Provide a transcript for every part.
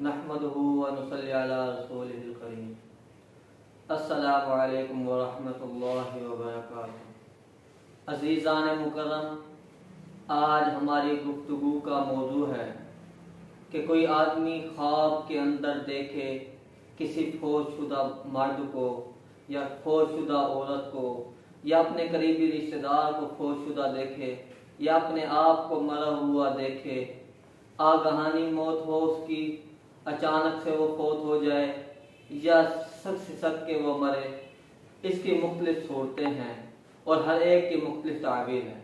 نحمده ونصلي على رسوله الكريم السلام علیکم ورحمۃ اللہ وبرکاتہ۔ عزیزان مکرم، آج ہماری گفتگو کا موضوع ہے کہ کوئی آدمی خواب کے اندر دیکھے کسی فوت شدہ مرد کو یا فوت شدہ عورت کو یا اپنے قریبی رشتہ دار کو فوت شدہ دیکھے یا اپنے آپ کو مرا ہوا دیکھے، آگاہانی موت ہو اس کی، اچانک سے وہ فوت ہو جائے یا سک کے وہ مرے۔ اس کی مختلف صورتیں ہیں اور ہر ایک کی مختلف تعبیر ہے۔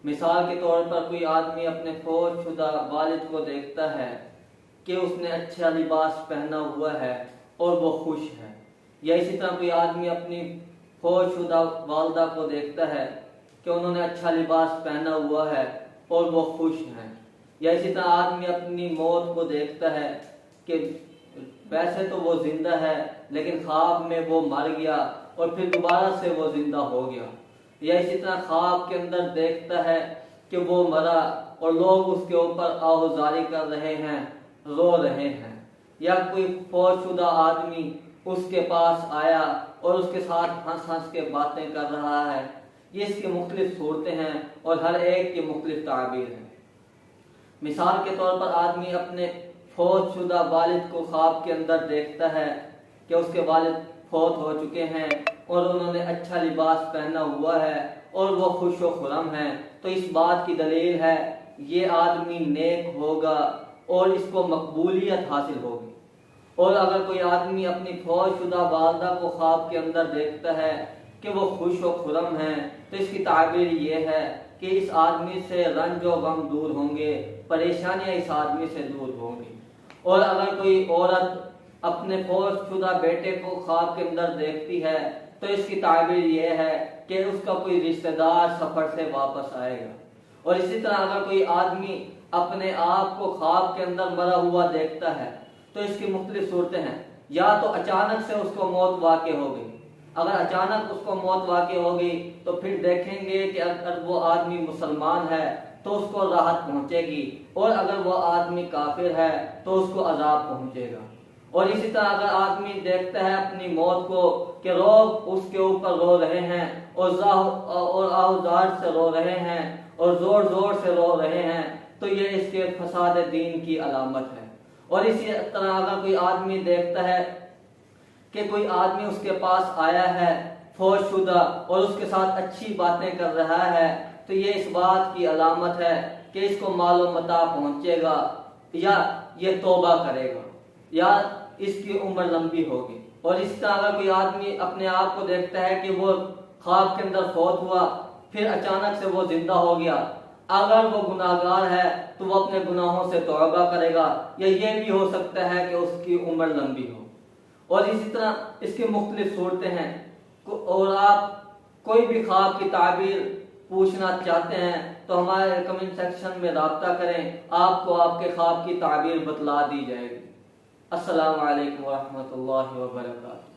مثال کے طور پر کوئی آدمی اپنے فوت شدہ والد کو دیکھتا ہے کہ اس نے اچھا لباس پہنا ہوا ہے اور وہ خوش ہے، یا اسی طرح کوئی آدمی اپنی فوت شدہ والدہ کو دیکھتا ہے کہ انہوں نے اچھا لباس پہنا ہوا ہے اور وہ خوش ہیں، یا اسی طرح آدمی اپنی موت کو دیکھتا ہے کہ ویسے تو وہ زندہ ہے لیکن خواب میں وہ مر گیا اور پھر دوبارہ سے وہ زندہ ہو گیا، یا اسی طرح خواب کے اندر دیکھتا ہے کہ وہ مرا اور لوگ اس کے اوپر آہوازاری کر رہے ہیں، رو رہے ہیں، یا کوئی فوت شدہ آدمی اس کے پاس آیا اور اس کے ساتھ ہنس ہنس کے باتیں کر رہا ہے۔ یہ اس کی مختلف صورتیں ہیں اور ہر ایک کی مختلف تعبیر ہے۔ مثال کے طور پر آدمی اپنے فوت شدہ والد کو خواب کے اندر دیکھتا ہے کہ اس کے والد فوت ہو چکے ہیں اور انہوں نے اچھا لباس پہنا ہوا ہے اور وہ خوش و خرم ہیں، تو اس بات کی دلیل ہے یہ آدمی نیک ہوگا اور اس کو مقبولیت حاصل ہوگی۔ اور اگر کوئی آدمی اپنی فوت شدہ والدہ کو خواب کے اندر دیکھتا ہے کہ وہ خوش و خرم ہیں، تو اس کی تعبیر یہ ہے کہ اس آدمی سے رنج و غم دور ہوں گے، پریشانیاں اس آدمی سے دور ہوں گی۔ اور اگر کوئی عورت اپنے فوت شدہ بیٹے کو خواب کے اندر دیکھتی ہے تو اس کی تعبیر یہ ہے کہ اس کا کوئی رشتہ دار سفر سے واپس آئے گا۔ اور اسی طرح اگر کوئی آدمی اپنے آپ کو خواب کے اندر مرا ہوا دیکھتا ہے تو اس کی مختلف صورتیں ہیں۔ یا تو اچانک سے اس کو موت واقع ہو گئی، اگر اچانک اس کو موت واقع ہو گئی تو پھر دیکھیں گے کہ اگر وہ آدمی مسلمان ہے تو اس کو راحت پہنچے گی، اور اگر وہ آدمی کافر ہے تو اس کو عذاب پہنچے گا۔ اور اسی طرح اگر آدمی دیکھتا ہے اپنی موت کو کہ لوگ اس کے اوپر رو رہے ہیں اور آہوزار سے رو رہے ہیں اور زور زور سے رو رہے ہیں، تو یہ اس کے فساد دین کی علامت ہے۔ اور اسی طرح اگر کوئی آدمی دیکھتا ہے کہ کوئی آدمی اس کے پاس آیا ہے فوت شدہ اور اس کے ساتھ اچھی باتیں کر رہا ہے، تو یہ اس بات کی علامت ہے کہ اس کو مال و متاع پہنچے گا، یا یہ توبہ کرے گا، یا اس کی عمر لمبی ہوگی۔ اور اس طرح اگر کوئی آدمی اپنے آپ کو دیکھتا ہے کہ وہ خواب کے اندر فوت ہوا پھر اچانک سے وہ زندہ ہو گیا، اگر وہ گناہگار ہے تو وہ اپنے گناہوں سے توبہ کرے گا، یا یہ بھی ہو سکتا ہے کہ اس کی عمر لمبی ہو۔ اور اسی طرح اس کی مختلف صورتیں ہیں۔ اور آپ کوئی بھی خواب کی تعبیر پوچھنا چاہتے ہیں تو ہمارے کمنٹ سیکشن میں رابطہ کریں، آپ کو آپ کے خواب کی تعبیر بتلا دی جائے گی۔ السلام علیکم ورحمۃ اللہ وبرکاتہ۔